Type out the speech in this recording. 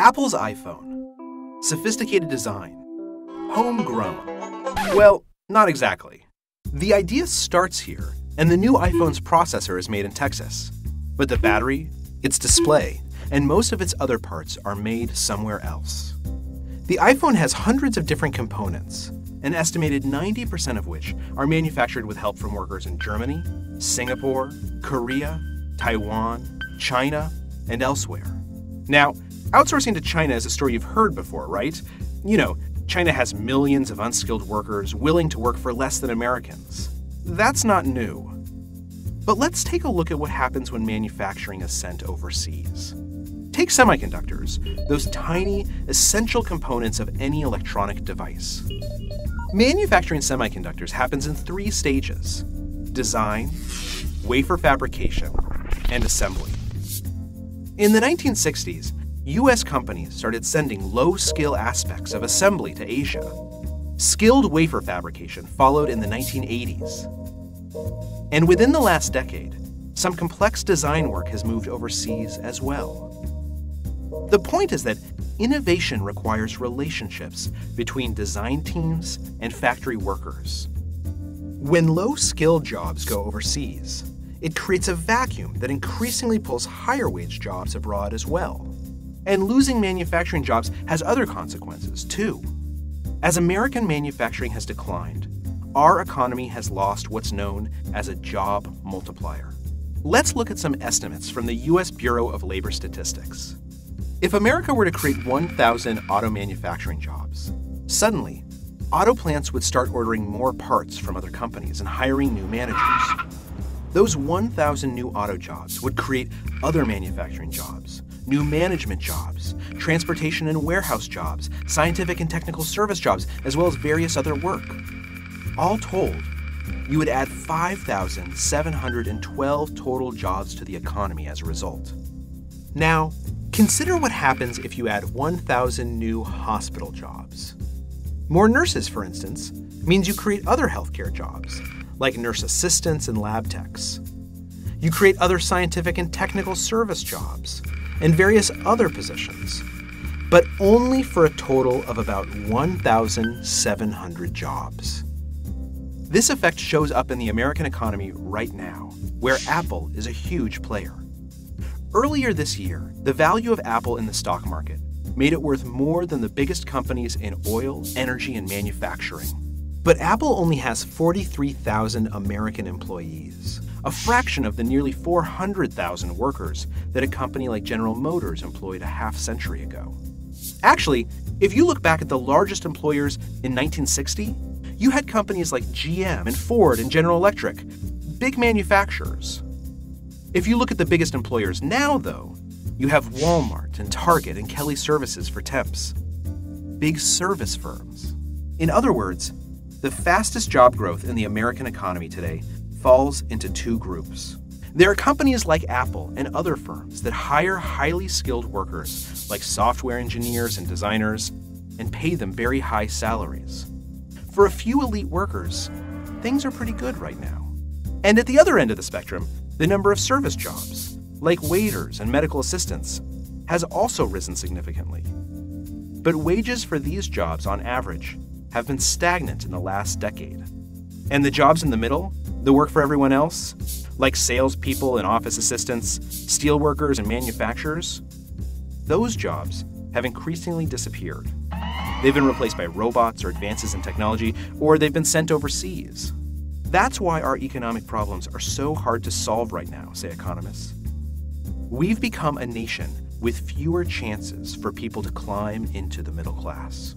Apple's iPhone. Sophisticated design. Homegrown. Well, not exactly. The idea starts here, and the new iPhone's processor is made in Texas. But the battery, its display, and most of its other parts are made somewhere else. The iPhone has hundreds of different components, an estimated 90% of which are manufactured with help from workers in Germany, Singapore, Korea, Taiwan, China, and elsewhere. Now, outsourcing to China is a story you've heard before, right? You know, China has millions of unskilled workers willing to work for less than Americans. That's not new. But let's take a look at what happens when manufacturing is sent overseas. Take semiconductors, those tiny, essential components of any electronic device. Manufacturing semiconductors happens in 3 stages: design, wafer fabrication, and assembly. In the 1960s, U.S. companies started sending low-skill aspects of assembly to Asia. Skilled wafer fabrication followed in the 1980s. And within the last decade, some complex design work has moved overseas as well. The point is that innovation requires relationships between design teams and factory workers. When low-skilled jobs go overseas, it creates a vacuum that increasingly pulls higher-wage jobs abroad as well. And losing manufacturing jobs has other consequences, too. As American manufacturing has declined, our economy has lost what's known as a job multiplier. Let's look at some estimates from the U.S. Bureau of Labor Statistics. If America were to create 1,000 auto manufacturing jobs, suddenly, auto plants would start ordering more parts from other companies and hiring new managers. Those 1,000 new auto jobs would create other manufacturing jobs, new management jobs, transportation and warehouse jobs, scientific and technical service jobs, as well as various other work. All told, you would add 5,712 total jobs to the economy as a result. Now, consider what happens if you add 1,000 new hospital jobs. More nurses, for instance, means you create other healthcare jobs, like nurse assistants and lab techs. You create other scientific and technical service jobs, and various other positions, but only for a total of about 1,700 jobs. This effect shows up in the American economy right now, where Apple is a huge player. Earlier this year, the value of Apple in the stock market made it worth more than the biggest companies in oil, energy, and manufacturing. But Apple only has 43,000 American employees, a fraction of the nearly 400,000 workers that a company like General Motors employed a half-century ago. Actually, if you look back at the largest employers in 1960, you had companies like GM and Ford and General Electric, big manufacturers. If you look at the biggest employers now, though, you have Walmart and Target and Kelly Services for temps, big service firms. In other words, the fastest job growth in the American economy today falls into 2 groups. There are companies like Apple and other firms that hire highly skilled workers like software engineers and designers and pay them very high salaries. For a few elite workers, things are pretty good right now. And at the other end of the spectrum, the number of service jobs, like waiters and medical assistants, has also risen significantly. But wages for these jobs, on average, have been stagnant in the last decade. And the jobs in the middle, the work for everyone else, like salespeople and office assistants, steelworkers and manufacturers, those jobs have increasingly disappeared. They've been replaced by robots or advances in technology, or they've been sent overseas. That's why our economic problems are so hard to solve right now, say economists. We've become a nation with fewer chances for people to climb into the middle class.